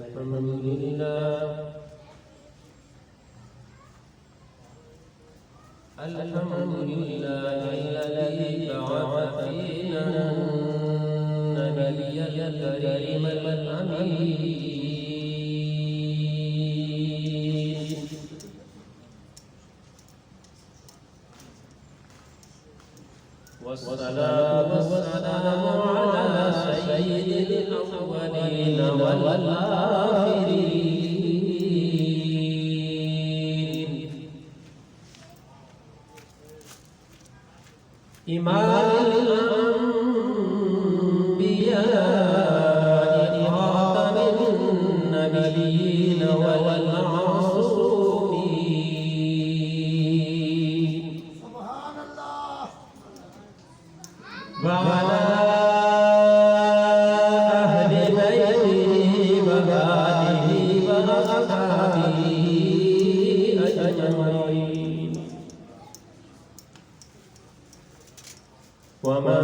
الحمد لله الحمد لله الذي بعث فينا النبي الكريم الأمين والصلاة والسلام على سيد الأولين والآخرين إمام الأنبياء خاتم النبيين والمعصومين سبحان الله وعلى أهل بيته وآله وأصحابه أجمعين ومن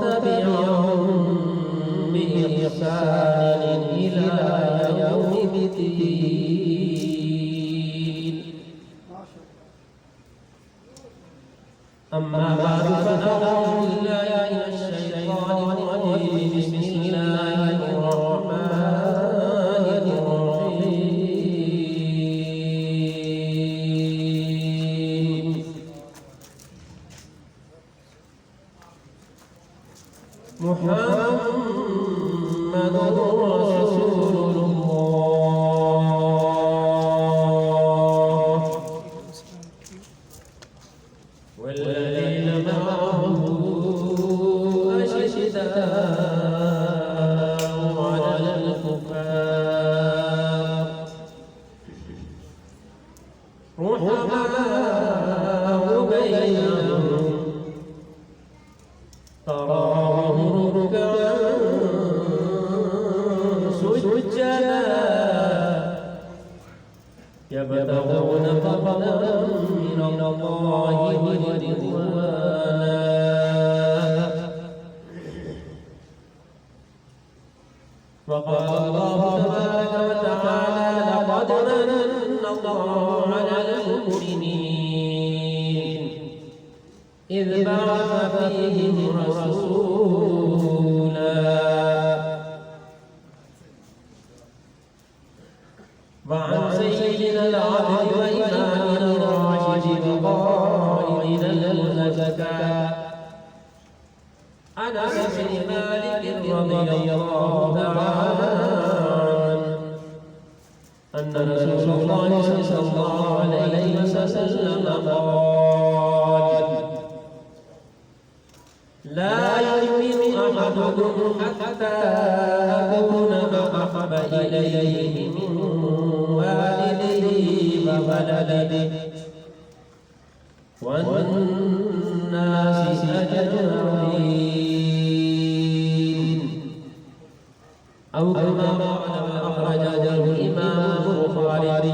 تبعهم بإحسان إلى يوم الدين أما بعد فأعوذ بالله من الشيطان الرجيم بسم الله الرحمن الرحيم محمد رسول الله والذين معه أشداء على الكفار رحماء بينهم تراهم ركعا سجدا يبتغون فضلا من الله ورضوانا وقال الله تبارك وتعالى لقد من الله على المؤمنين إذ بعث فيهم رسولا وعن سيدنا العبد وإمامنا الراشد وقائدنا المزكى أنس بن مالك رضي الله تعالى عنه أن رسول الله صلى الله عليه وسلم قال لا يؤمن أحدكم حتى أكون أحب إليه من والده وولده والناس أجمعين أو كما قال أخرجه الإمام البخاري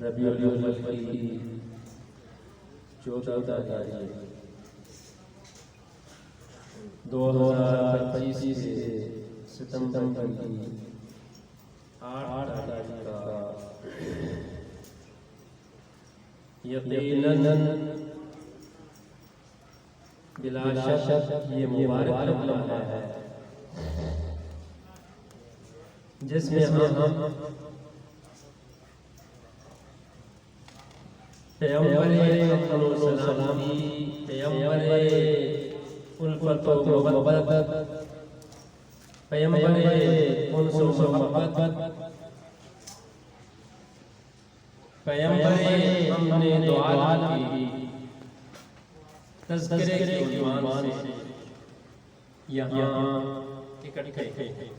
ربیع الاول کی 14 تاریخ 2025 سے ستمبر کی 8 تاریخ کا یقیناً بلا شک یہ مبارک لمحہ ہے جس میں ہم پیغمبر اکرم السلام کی پیغمبر الفت و محبت پیغمبر انس و محبت پیغمبر ہم نے دعا کی تذکرے کے عنوان سے یہاں اکٹھے ہیں۔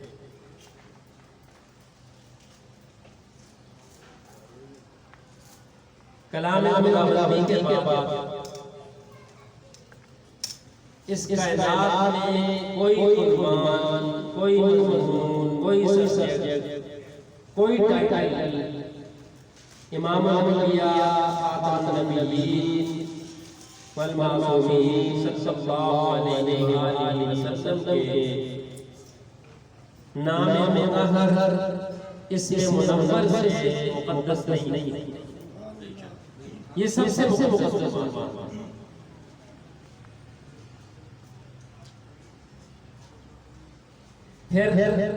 کلام ابراہیم کے بعد اس کائنات میں کوئی عنوان، کوئی مضمون، کوئی سبجیکٹ، کوئی ٹائٹل امام الانبیاء خاتم النبیین والمعصومین صلی اللہ علیہ وآلہ وسلم کے نام مطہر اسم منور سے مقدس نہیں، یہ سب سے مقدس عنوان۔ پھر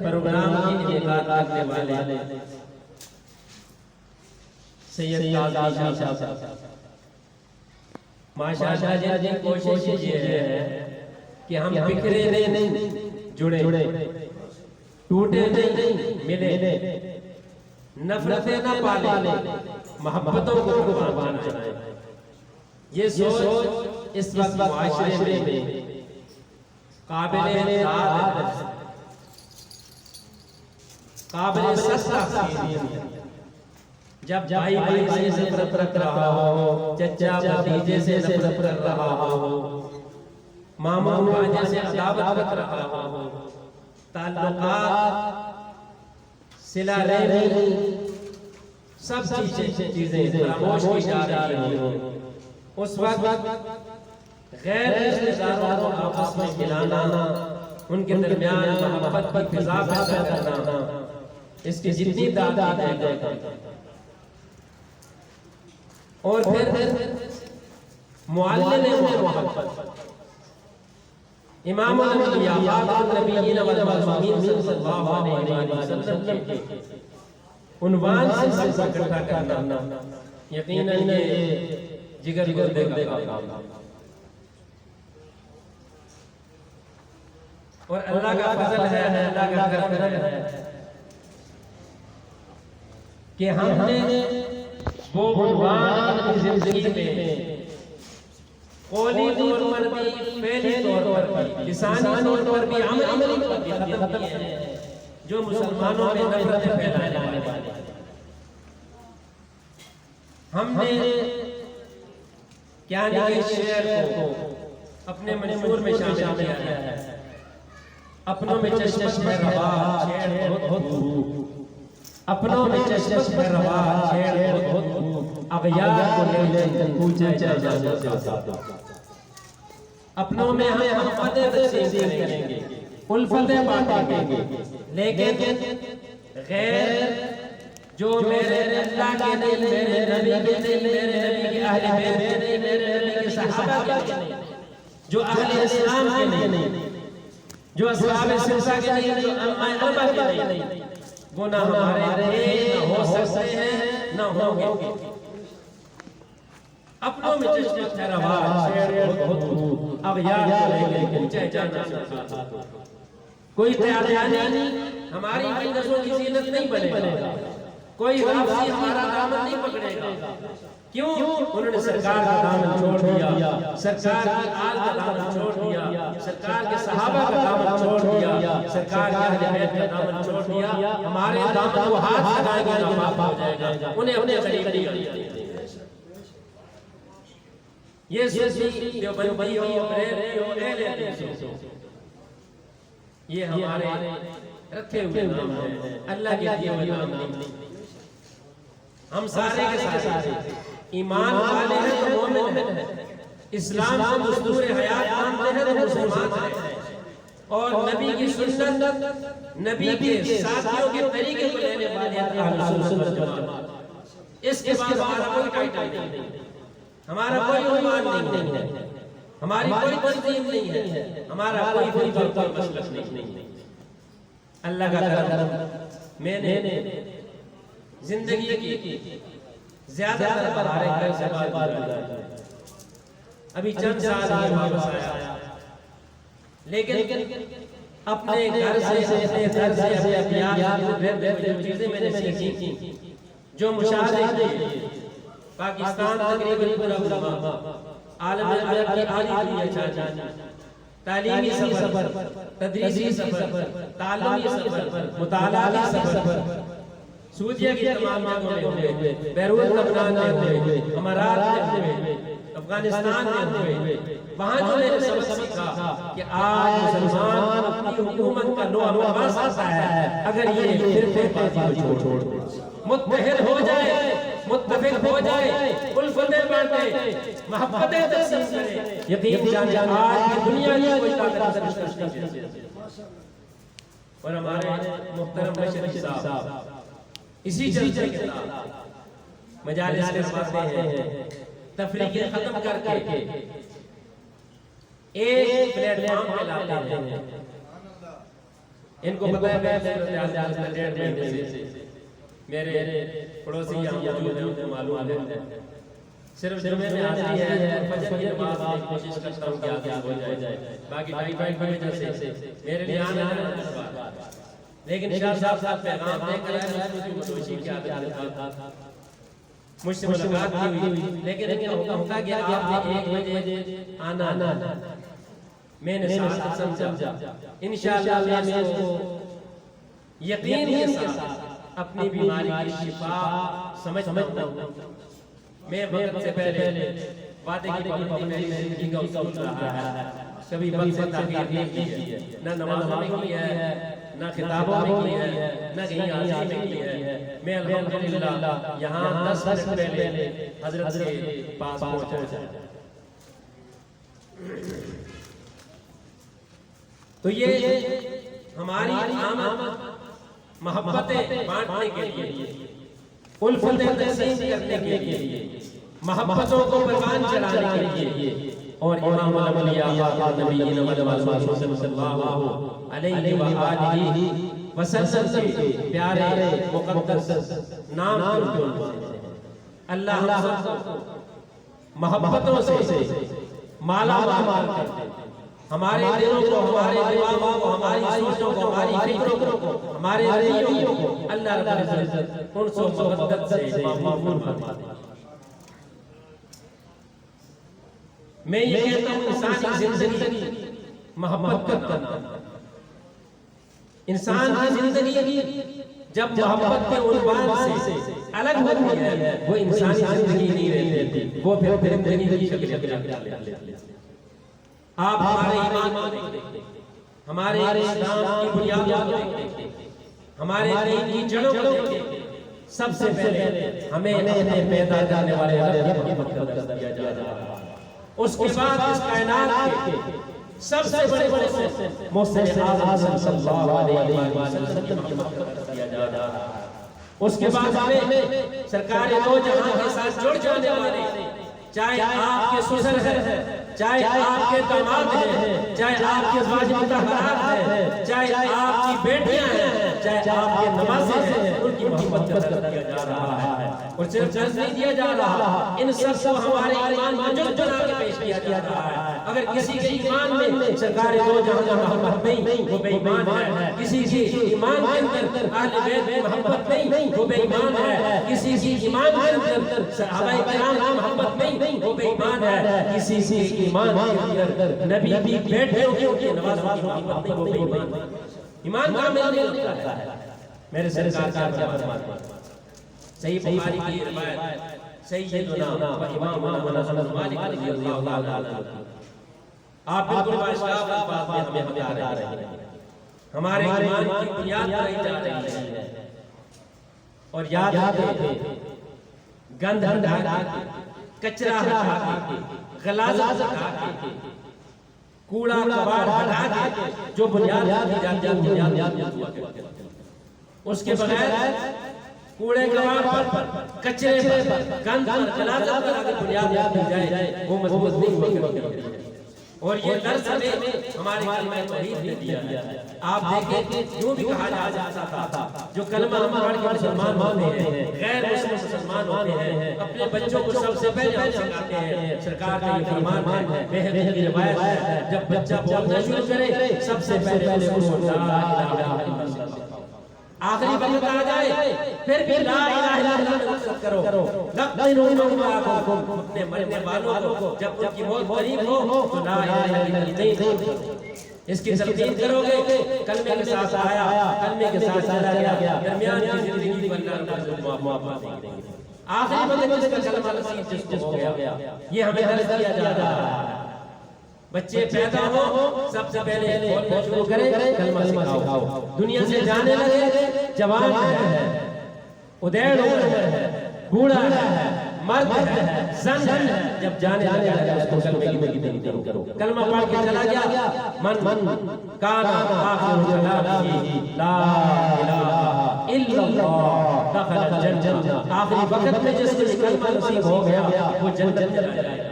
پروگرام کی انعقاد کرنے والے سید قاضی شاہ صاحب ماشاءاللہ جی کوشش یہ ہے کہ ہم بکھرے نہیں، جڑے ٹوٹے نہیں، ملے نفرتیں نہ پالے، محبتوں کو قربان چڑھائیں۔ یہ سوچ اس وقت معاشرے میں قابل اعتماد، قابل تسلیم، جب بھائی بھائی سے نفرت رکھ رہا ہو، چچا بھتیجے سے نفرت رکھ رہا ہو، ماما بھانجے سے عداوت رکھ رہا ہو، تعلقات صلہ رحمی سب چیزیں فراموش کی جا رہی ہوں، اس وقت غیر رشتہ داروں کو آپس میں ملانا، ان کے درمیان محبت کی فضا پیدا کرنا، اس کی جتنی دعوت ہے اور پھر معلم محبت امام الانبیاء خاتم النبیین والمعصومین صلی اللہ علیہ وسلم کے عنوان سے سب کو اکٹھا کرنا یقیناً یہ جگر گردے کا کام ہے، اور اللہ کا فضل ہے، اللہ کا کرم ہے کہ ہم نے وہ عنوان اپنی زندگی میں قولی طور پر بھی، فعلی طور پر بھی، لسانی طور پر بھی، عملی طور پر بھی ختم کیے ہیں جو مسلمانوں میں نفرتیں پھیلانے والے ہیں۔ ہم نے کیانی کے شعر کو اپنے منشور میں شامل کیا ہے، اپنوں میں چشم روا شعر بہت خوب، اپنوں میں چشم روا شعر بہت خوب، اغیار کو لے لے کر پوچھا جانا چاہتا، اپنوں میں ہم محبتیں تقسیم کریں گے، الفتیں بانٹیں گے، لیکن غیر جو میرے اللہ کے نہیں، میرے نبی کے نہیں، میرے نبی کے اہل بیت کے نہیں، میرے نبی کے صحابہ کے نہیں، جو اہل اسلام کے نہیں، جو اصحاب سلسلہ کے نہیں، جو ائمہ اربعہ کے نہیں، وہ نہ ہمارے تھے، نہ ہو سکتے ہیں، نہ ہوں گے۔ اپنوں میں چشم روا شعر بہت خوب، اب یاد لے پوچھے جانا چاہتا، کوئی قیادیانی ہماری مجلسوں کی زینت نہیں بنے گا، کوئی رافضی ہمارا دامن نہیں پکڑے گا۔ کیوں؟ انہوں نے سرکار کا دامن چھوڑ دیا، سرکار کی آل کا دامن چھوڑ دیا، سرکار کے صحابہ کا دامن چھوڑ دیا، سرکار کے اہل بیت کا دامن چھوڑ دیا۔ ہمارے دامن کو ہاتھ لگائیں گے نہ معاف ہو جائے گا، انہیں اپنے قریب نہیں کریں۔ یہ صوفی دیوبندی ہو، بریلوی ہو، اہل حدیث ہو، یہ ہمارے رکھے ہوئے نام ہیں، اللہ کے دیے ہوئے نام نہیں۔ ہم سارے کے سارے ایمان والے ہیں تو مومن ہیں، اسلام کو دستور حیات مانتے ہیں تو مسلمان ہیں، اور نبی کی سنت، نبی کے ساتھیوں کے طریقے کو لینے والے اہل سنت والجماعت۔ اس کے بعد ہمارا کوئی ٹائٹل نہیں ہے، ہمارا کوئی عنوان نہیں ہے، ہماری کوئی تنظیم نہیں ہے، ہمارا کوئی فرقہ کوئی مسلک نہیں ہے۔ اللہ کا کرم، میں نے زندگی کی زیادہ تر ہمارے گھر سے بات گزاری، ابھی چند سال ہی واپس آیا، لیکن اپنے گھر سے اپنے در سے اپنے جو چیزیں میں نے سیکھی، جو مشاہدے کیے، پاکستان تقریباً پورا گھوما، عالم عرب کی آدھی دنیا جانا، تعلیمی سفر، تدریسی سفر، تعلیمی سفر، مطالعاتی سفر، سعودیہ کی تمام جگہوں میں ہوئے، بیرون لبنان میں ہوئے، امارات میں ہوئے، افغانستان میں ہوئے، وہاں جو میں نے سبق سیکھا کہ آج مسلمان اپنی حکومت کا نو نوا سکتا ہے اگر یہ فرقے بازی کو چھوڑ دے، متحد ہو جائے، متفق ہو جائے، الفتیں بانٹے، محبتیں تقسیم کرے، یقین جانے آج کی دنیا کی کوئی طاقت نہیں ہے۔ اور ہمارے محترم مشرف صاحب اسی جلسے کے ساتھ مجالس کرواتے ہیں، تفریقیں ختم کر کے ایک پلیٹ فارم پہ لاتے ہیں۔ ان کو پتہ ہے میں 1.5 مہینے سے میرے پڑوسی یہاں موجود ہیں، ان کو معلوم ہے، صرف جمعے میں حاضری ہے، فجر کی نماز میں کوشش کرتا ہوں کہ آگے ہو جائے، باقی ٹائیفائیڈ کی وجہ سے میرے لیے آنا ہے بات، لیکن شاہ صاحب پیغام دے کر آئے، مجھے خوشی کی عادت تھا، مجھ سے ملاقات کی ہوئی، لیکن ان کا حکم تھا کہ آپ نے 1 بجے آنا، میں نے ساتھ سمجھا، انشاءاللہ میں اس کو یقین کے ساتھ اپنی بیماری کی شفا سمجھتا ہوں۔ میں وقت سے پہلے وعدے کی پابندی میری زندگی کا اصول رہا ہے، کبھی وقت سے تاخیر نہیں کی ہے، نہ نمازوں میں کی ہے، نہ خطابوں میں کی ہے، نہ کہیں حاضری میں کی ہے۔ میں الحمدللہ یہاں 10 منٹ پہلے حضرت کے پاس پہنچا۔ تو یہ ہماری آمد محبتیں بانٹنے کے لیے، الفتیں تقسیم کرنے کے لیے، محبتوں کو پروان چڑھانے کے لیے، اور امام الانبیاء خاتم النبیین والمرسلین صلی اللہ علیہ وآلہ وسلم کے پیارے مقدس نام کے اوپر اللہ ہم سب کو محبتوں سے مالا مال کرتے، ہمارے دلوں کو، ہمارے دماغوں کو، ہماری سوچوں کو، ہماری فکروں کو، ہمارے رویوں کو اللہ رب العزت ان سے محبت سے معمول فرما دے۔ میں یہ کہتا ہوں انسانی زندگی محبت کا نام، انسان کی زندگی جب محبت کے عنوان سے الگ ہوتی ہے وہ انسانی زندگی نہیں رہتی، وہ پھر زندگی کی شکل اختیار لیتی ہے۔ آپ ہمارے ایمان کو دیکھیں، ہمارے اسلام کی بنیادوں کو دیکھیں، ہمارے دین کی جڑوں کو دیکھیں، سب سے پہلے ہمیں اپنے پیدا کرنے والے رب کی مقدس کیا جا رہا ہے، اس کے بعد اس کائنات کے سب سے بڑے محسن اعظم صلی اللہ علیہ وسلم کی مقدس کیا جا رہا ہے، اس کے بعد ہمیں سرکار دو جہاں کے ساتھ جڑ جانے والے، چاہے آپ کے سسر ہیں، چاہے آپ کے داماد ہیں، چاہے آپ کے ازواج مطہرات ہیں، چاہے آپ کی بیٹیاں ہیں، چاہے آپ کے نوازے ہیں، ان کی محبت کا درد کیا جا رہا ہے، اور صرف درد نہیں دیا جا رہا، ان سب کو ہمارے ایمان موجود بنا کے پیش کیا جا رہا ہے۔ اگر کسی کے ایمان میں سرکار دو جہاں کا محبت نہیں وہ بے ایمان ہے، کسی کے ایمان کے اندر اہل بیت کی محبت نہیں وہ بے ایمان ہے، کسی کے ایمان کے اندر صحابہ کرام کی محبت نہیں وہ بے ایمان ہے، کسی کے ایمان کے اندر نبی کی بیٹیوں کے نوازوں کی محبت نہیں وہ بے ایمان ہے۔ ایمان کامل نہیں ہوتا ہے۔ میرے سرکار کیا فرماتے ہیں، صحیح بخاری کی روایت، سیدنا و امامنا انس مالک رضی اللہ تعالی عنہ، آپ بالکل باشکاف الفاظ میں ہمیں بتا رہے ہیں، ہمارے ایمان کی بنیاد بنائی جا رہی ہے، اور یاد رکھیں گند ہٹا کے، کچرا ہٹا کے، غلاظت ہٹا کے، کوڑا کباڑ ہٹا کے جو بنیاد کی جاتی ہے بنیاد اس کے بغیر کوڑے کباڑ پر، کچرے پر، گند پر، غلاظت پر اگر بنیاد کی جائے وہ مضبوط نہیں ہوگی۔ اور یہ درس ہمیں ہمارے کلمہ توحید نے دیا ہے۔ آپ دیکھیں یوں بھی کہا جاتا تھا جو کلمہ ہم پڑھ کے مسلمان ہوتے ہیں، غیر مسلم مسلمان ہوتے ہیں، اپنے بچوں کو سب سے پہلے ہم سکھاتے ہیں۔ سرکار کا یہ فرمان ہے، بہت کی روایت ہے، جب بچہ بولنا شروع کرے سب سے پہلے اس کو لا الہ الا اللہ، آخری وقت آ جائے پھر بھی لا الہ الا اللہ میں مقصد کرو۔ لَقِنُونَ مَعَكُمْ، اپنے مرنے والوں کو جب ان کی موت قریب ہو تو لا الہ الا اللہ نہیں، اس کی تلقین کرو گے، کلمے کے ساتھ آیا، کلمے کے ساتھ چلا گیا، درمیان کی زندگی کو اللہ معاف دیں گے۔ آخری وقت جس کا کلمہ نصیب جس کو ہو گیا، یہ ہمیں درس دیا جا رہا ہے۔ بچے پیدا ہو سب سے پہلے بولنا شروع کریں، کلمہ سکھاؤ۔ دنیا سے جانے لگے، جوان ہے، ادیڑ عمر ہے، بوڑھا ہے، مرد ہے، زن ہے، جب جانے لگا اس کو کلمے کی تلقین کرو۔ کلمہ پڑھ کے چلا گیا، من کان آخر کلامہ لا الہ الا اللہ دخل الجنہ، آخری وقت میں جس کو کلمہ نصیب ہو گیا وہ جنت میں چلا جائے گا۔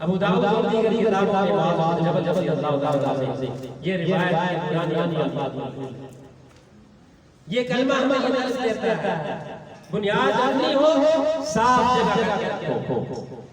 ابو داؤد اور دیگر کتابوں میں معاذ جبل رضی اللہ تعالیٰ عنہ سے یہ روایت پرانی الفاظ میں یہ کلمہ ہمیں یہ درس دیتا ہے، بنیاد اپنی ہو، صاف جگہ پر رکھو،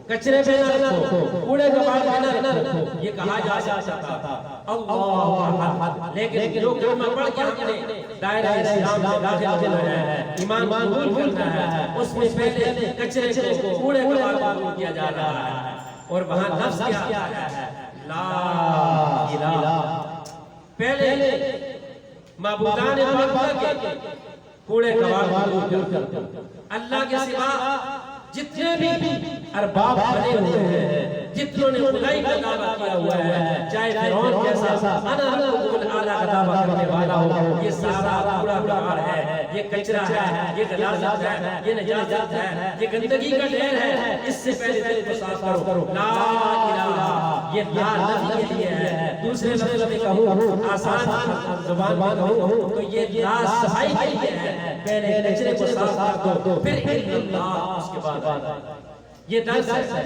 کچرے پہ نہ رکھو، کوڑے کباڑ پہ نہ رکھو۔ یہ کہا جا سکتا تھا اللہ احد، لیکن جو کلمہ پڑھ کے ہم نے دائرہ اسلام میں داخل ہونا ہے، ایمان قبول کرنا ہے، اس میں پہلے کچرے کو، کوڑے کباڑ کو دور کیا جا رہا ہے، اور وہاں لفظ کیا ہے لا الہ، پہلے معبودان باطل کے کوڑے کباڑ کو دور کر اللہ کے سوا جتنے بھی ارباب بنے ہوئے ہیں، جتنوں نے خدائی کا دعویٰ کیا ہوا ہے، چاہے فرعون جیسا انا ربکم الاعلی کا دعویٰ کرنے والا ہو، یہ سارا کوڑا کباڑ ہے، یہ کچرا ہے، یہ غلاظت ہے، یہ نجاست ہے، یہ گندگی کا ڈھیر ہے، اس سے پہلے دل کو صاف کرو۔ لا الہ، یہ لا نفی کے لیے ہے، دوسرے لفظ میں کہوں، آسان زبان میں کہوں تو یہ لا صفائی کے لیے ہے، پہلے کچرے کو صاف کر دو، پھر اللہ، اس کے بعد یہ درس ہے۔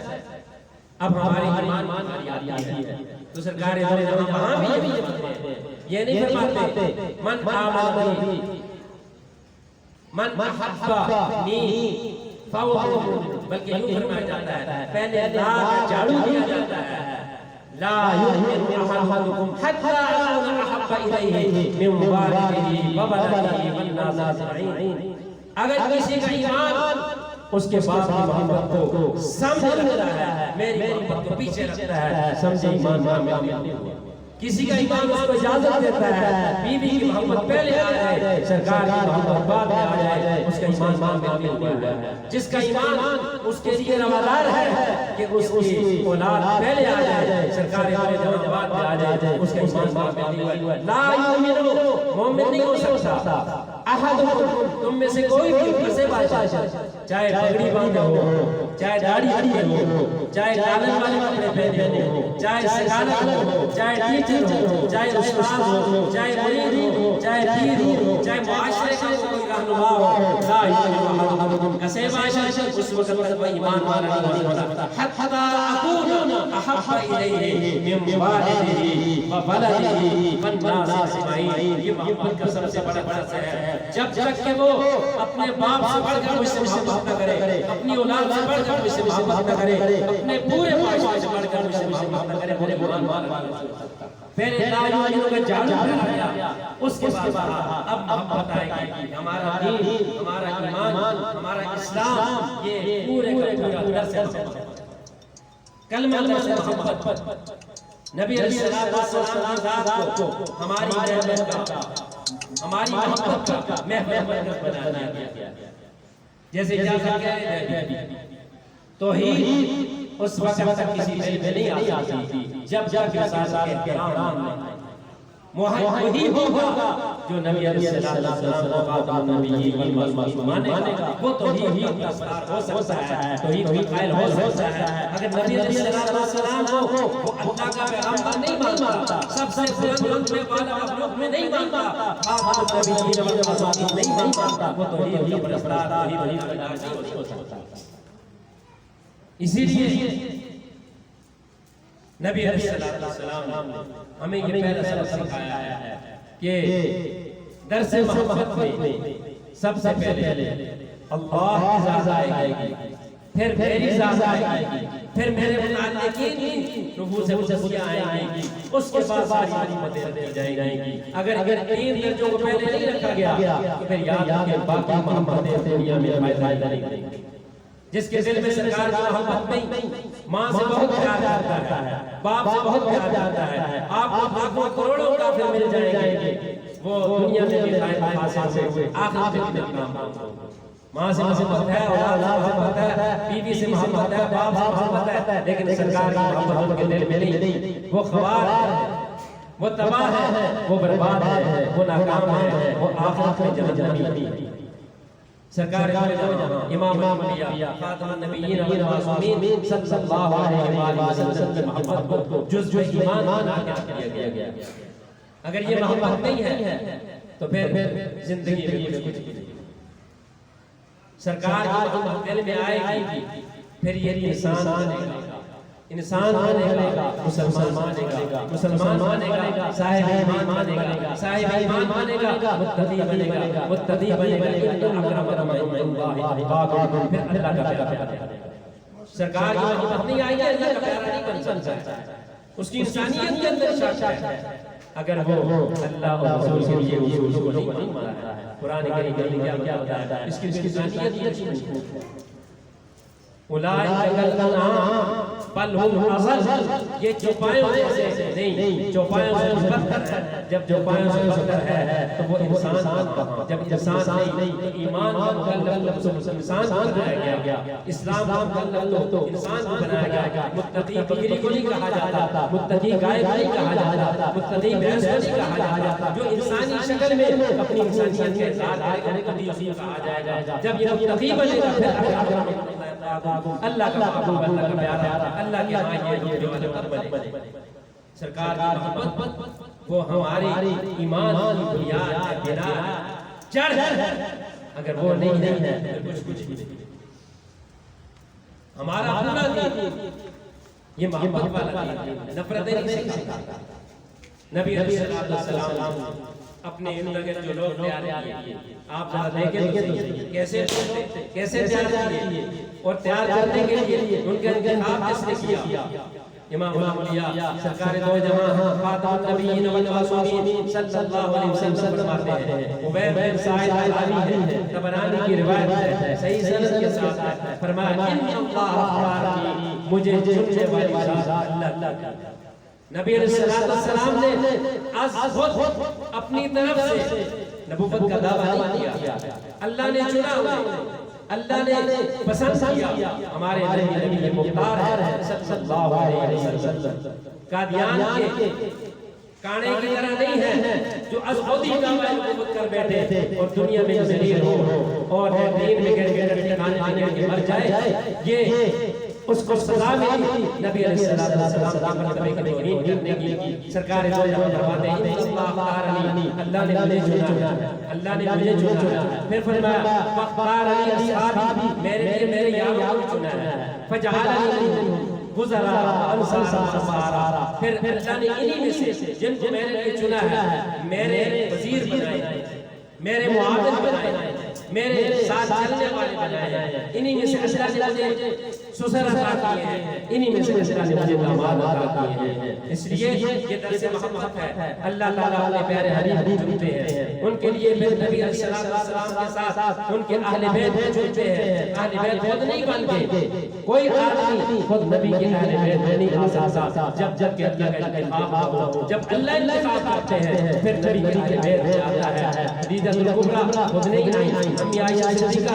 اب ہماری ایمان ہماری آتی ہے تو سرکار وہاں بھی یہ فرماتے ہیں، یہ نہیں فرماتے من آمنی من احبنی فهو مؤمن، بلکہ یوں فرمایا جاتا ہے پہلے لا کا جھاڑو دیا جاتا ہے، لا یؤمن احدکم حتی اکون احب الیہ من والدہ وولدہ والناس اجمعین۔ اگر کسی کا ایمان اس کے باپ کی محبت کو سامنے رکھتا ہے، میری محبت کو پیچھے رکھتا ہے، سمجھے ایمان کامیاب نہیں ہوا۔ کسی کا ایمان اس کو اجازت دیتا ہے بیوی کی محبت پہلے آ جائے، سرکار کی محبت بعد میں آ جائے، اس کا ایمان کامیاب نہیں ہوا ہے۔ جس کا ایمان اس کے لیے روادار ہے کہ اس کی اولاد پہلے آ جائے، سرکار بعد میں آ جائے، اس کا ایمان کامیاب نہیں ہوا ہے۔ لا یؤمن، مومن نہیں ہو سکتا احدکم، تم میں سے کوئی بھی کسے باشا، چاہے پگڑی باندھے ہو، چاہے داڑھی رکھے ہو، چاہے کالن والے کپڑے پہنے ہو، چاہے سکالت ہو، چاہے ٹیچر ہو، چاہے استاد ہو، چاہے مرید ہو، چاہے پیر ہو، چاہے معاشرے کا کوئی رہنما ہو، لا یؤمن احدکم، کسے باشا اس وقت تک وہ ایمان والا نہیں ہوتا حتی اکون احب الیہ من والدہ وولدہ والناس اجمعین۔ یہ محبت کا سب سے بڑا درس ہے، جب تک کہ وہ اپنے باپ سے بڑھ کر مجھ سے محبت نہ کرے، اپنی اولاد سے بڑھ کر مجھ سے محبت نہ کرے، اپنے پورے معاشرے سے بڑھ کر مجھ سے محبت نہ کرے، میرے ایمان والا نہیں ہو سکتا۔ پہلے لا یؤمن کا جھاڑو پھیلایا گیا، اس کے بعد اب محبت آئے گی۔ ہمارا دین، ہمارا ایمان، ہمارا اسلام، یہ پورے کا پورا درس ہے محبت، کلمہ درس محبت، نبی علیہ السلام کی ذات کو ہماری محبت کا، ہماری محبت کا محبت بنا دیا۔ جیسے اجازت کہہ رہے تھے توحید اس وقت تک کسی دل میں نہیں آتی جب جب رسالت کے احترام میں وہی ہوگا جو نبی علیہ السلام کو خاتم النبیین والمرسلین مانے گا، وہ توحید کا سردار ہو سکتا ہے، توحید کا قائل ہو سکتا ہے۔ اگر نبی علیہ السلام کو وہ اللہ کا پیغمبر نہیں مانتا، سب سے بلند رتبے والا مخلوق میں نہیں مانتا، خاتم النبیین والمرسلین نہیں مانتا، وہ توحید کا سردار توحید کا دار نہیں ہو سکتا۔ اسی لیے نبی علیہ السلام نے ہمیں یہ پہلا سبق سکھایا ہے کہ درس محبت میں سب سے پہلے اللہ کی ذات آئے گی، پھر میری ذات آئے گی، پھر میرے متعلقین کی نفوس قدسیہ آئیں گی، اس کے بعد ساری باتیں رکھی جائیں گی۔ اگر تین درجوں کو پہلے نہیں رکھا گیا تو پھر یاد رکھیں باقی محبتیں دنیا میں فائدہ نہیں دیں گی۔ جس کے دل میں سرکار کی محبت نہیں، ماں سے بہت پیار کرتا ہے، باپ سے بہت پیار کرتا ہے، آپ کو لاکھوں کروڑوں کافر مل جائیں گے، وہ دنیا میں بھی فائدہ حاصل ہوئے، آخرت میں بھی کام ہوگا۔ ماں سے محبت ہے، اولاد سے محبت ہے، بیوی سے محبت ہے، باپ سے محبت ہے، لیکن سرکار کی محبت ان کے دل میں نہیں۔ وہ خوار ہے، وہ تباہ ہے، وہ برباد ہے، وہ ناکام ہے، وہ آخرت میں جہنمی ہے۔ سرکار امام الانبیاء خاتم النبیین والمعصومین صلی اللہ علیہ وآلہ وسلم کی محبت کو جز ایمان بنا کے دیا گیا۔ اگر یہ محبت نہیں ہے تو پھر زندگی میں کچھ بھی نہیں۔ سرکار کی محبت دل میں آئے گی، پھر یہ انسان مانے گا، مسلمان مانے گا، صاحب ایمان مانے گا، متقی بنے گا، ان اکرمکم عند اللہ اتقاکم، پھر اللہ کا پیارا بنے گا۔ سرکار کی محبت نہیں آئی ہے، اللہ کا پیارا نہیں بن سکتا، اس کی انسانیت کے اندر شک ہے اگر وہ اللہ اور رسول کے لیے اصول کو نہیں مانتا ہے۔ قرآن کریم نے کیا بتایا، اس کی انسانیت نہیں ہے۔ اولئک کالانعام بل هم اضل، یہ چوپایوں سے نہیں، چوپایوں سے بدتر ہے۔ جب چوپایوں سے بدتر ہے تو وہ انسان کہاں؟ جب انسان نہیں تو ایمان کا مکلف تو انسان کو بنایا گیا، اسلام کا مکلف تو انسان کو بنایا گیا۔ متقی بکری کو نہیں کہا جاتا، متقی گائے کو نہیں کہا جاتا، متقی بھینس کو نہیں کہا جاتا۔ جو انسانی شکل میں اپنی انسانیت کا اظہار کرے گا تو اسی کو کہا جائے گا۔ جب یہ متقی بنے گا پھر اللہ کا محبوب، اللہ کا پیارا، اللہ کے مائے جو بنے۔ سرکار کی محبت وہ ہماری ایمان کی بنیاد ہے، بنا ہے، جڑ ہے۔ اگر وہ نہیں ہے تو کچھ بھی نہیں۔ ہمارا پورا دین یہ محبت والا دین ہے، نفرت نہیں سکھاتا۔ نبی علیہ السلام اپنے اندر جو لوگ تیار کیے، آپ ذرا دیکھیں تو کیسے تیار کیے، اور تیار کرنے کے لیے ان کے انتخاب کس نے کیا؟ امام الانبیاء سرکار دو جہاں خاتم النبیین والمعصومین صلی اللہ علیہ وسلم فرماتے ہیں، عبید بن سعید الحلبی ہے، طبرانی کی روایت ہے، صحیح سند کے ساتھ ہے، فرمایا ان اللہ اخبرنی، مجھے چننے والی ذات اللہ کی۔ نبی علیہ السلام نے از خود اپنی طرف سے نبوت کا دعویٰ نہیں کیا، اللہ نے چنا ہوئے، اللہ نے پسند کیا۔ ہمارے نبی مختار ہے صلی اللہ علیہ وسلم، قادیان کے کانے کی طرح نہیں ہے جو از خود ہی دعویٰ نبوت کر بیٹھے اور دنیا میں ذلیل ہو اور دین میں گر ٹھکانے دینے کے مر جائے۔ یہ اس کو سزا ملی نبی علیہ السلام مرتبے کی توہین کرنے کی۔ سرکار دو جہاں فرماتے ہیں اللہ اختارنی، اللہ نے مجھے چنا ہے، اللہ نے مجھے چنا ہے۔ پھر فرمایا واختارنی اصحابی، میرے لیے میرے یاروں کو چنا ہے، فجعلنی وزراء انصار انصارا، پھر اللہ نے انہی میں سے جن کو میرے لیے چنا ہے میرے وزیر بنائے، میرے معاون بنائے، میرے ساتھ چلنے والے بنائے، انہی میں سے اللہ نے مجھے سسر عطا کیے ہیں، انہی میں سے اللہ نے مجھے داماد عطا کیے ہیں۔ اس لیے یہ درس محبت ہے، اللہ تعالیٰ اپنے پیارے حبیب چنتے ہیں، ان کے لیے نبی علیہ السلام کے ساتھ ان کے اہل بیت چنتے ہیں۔ اہل بیت خود نہیں بن گئے، کوئی آدمی خود نبی کے اہل بیت میں نہیں آ سکتا جب کہ اللہ کا انتخاب ہو۔ جب اللہ انتخاب کرتے ہیں پھر نبی کے اہل بیت میں آتا ہے۔ خدیجہ الکبریٰ خود نہیں آئی، امی عائشہ صدیقہ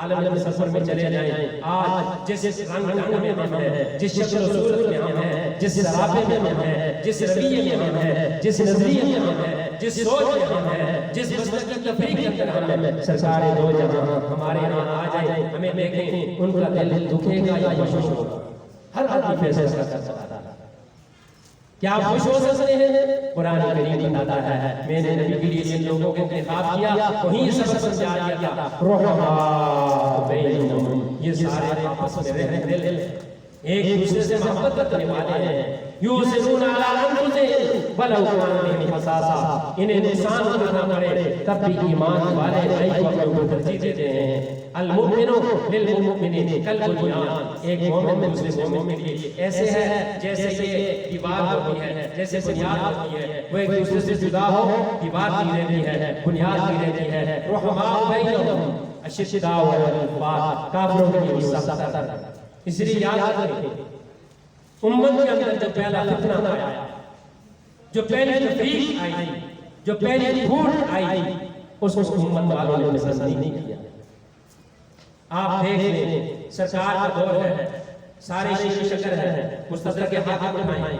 عالم سفر میں چلے جائیں، آج جس رنگ میں ہم ہیں، جس شکل و صورت میں ہم ہیں، جس سراپے میں ہم ہیں، جس رویے میں ہم ہیں، جس نظریے میں ہم ہیں، جس سوچ میں ہم ہیں، جس مسلک کی تفریق کے اندر ہم ہیں، سرکار دو جہاں ہمارے یہاں آ جائیں، ہمیں دیکھیں، ان کا دل دکھے گا یا خوش ہوگا؟ ہر آدمی فیصلہ کر سکتا ہے۔ کیا آپ خوش ہو سکتے ہیں؟ قرآن کریم بتاتا ہے، میں نے نبی کے لیے جن لوگوں کو انتخاب کیا وہیں سبق سمجھا دیا تھا، رحماء بینہم، یہ سارے آپس میں رہنے دل، ایک دوسرے سے محبت کرنے والے ہیں، یوسرون علی انفسہم ولو کان بہم خصاصہ، انہیں نقصان اٹھانا پڑے تب بھی ایمان والے بھائی کو اپنے اوپر ترجیح دیتے ہیں۔ المؤمن للمؤمن کالبنیان، ایک مومن دوسرے مومن کے لیے ایسے ہے جیسے یہ دیوار ہوتی ہے، جیسے بنیاد ہوتی ہے، وہ ایک دوسرے سے جدا ہو، دیوار بھی رہتی ہے، بنیاد بھی رہتی ہے۔ رحماء بینہم اشداء علی الکفار، کافروں کے لیے سخت تر۔ اس لیے یاد رکھیں، امت کے اندر جو پہلا فتنہ آیا، جو پہلی تفریق آئی، جو پہلی جھوٹ آئی، اس کو امت والوں نے پسند نہیں کیا۔ آپ دیکھ لیں، سرکار کا دور ہے، سارے شیخ شکر ہیں، مستدرک حاکم اٹھائیں،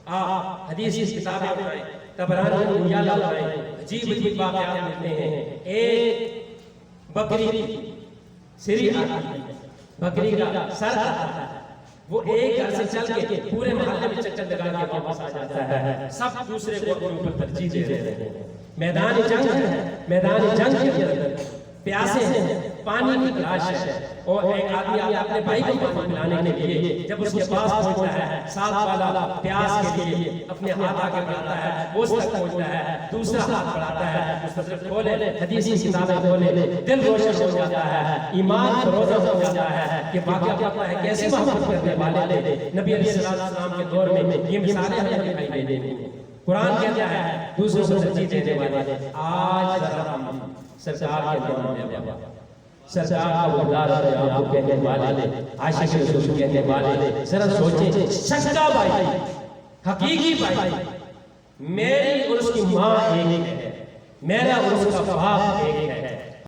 آپ حدیث کی کتابیں اٹھائیں، طبرانی انجیل اٹھائیں، عجیب عجیب واقعات ملتے ہیں۔ ایک بکری سری آتی ہے، بکری کا سر آتا ہے، وہ ایک گھر سے چل کے پورے محلے میں چکر لگا کے واپس آ جاتا ہے، سب دوسرے کو اپنے اوپر ترجیح دے رہے ہیں۔ میدان جنگ ہے، میدان جنگ کے اندر پیاسے ہیں، پانی کی تلاش ہے، اور ایک آدمی اپنے بھائی کو پانی پلانے کے لیے جب اس کے پاس پہنچتا ہے، ساتھ والا پیاس کے لیے اپنے ہاتھ آگے بڑھاتا ہے، وہ اس تک پہنچتا ہے، دوسرا ہاتھ بڑھاتا ہے، مستدرک کھولے، حدیث کی کتابیں کھولے، دل روشن ہو جاتا ہے، ایمان فروزہ ہو جاتا ہے کہ واقعہ پتا ہے کیسی محبت کرنے والے تھے نبی علیہ السلام کے دور میں۔ یہ مثالیں ہمیں دکھائی دے رہی ہیں۔ قرآن کہتا ہے دوسروں کو ترجیح دینے والے، آج ذرا ہم سرکار کے نام میں سرکار کا وفادار ہے، آپ کو کہنے والے، عاشق رسول کہنے والے، ذرا سوچیں، سچا بھائی، حقیقی بھائی، میری اور اس کی ماں ایک ہے، میرا اور اس کا باپ ایک ہے،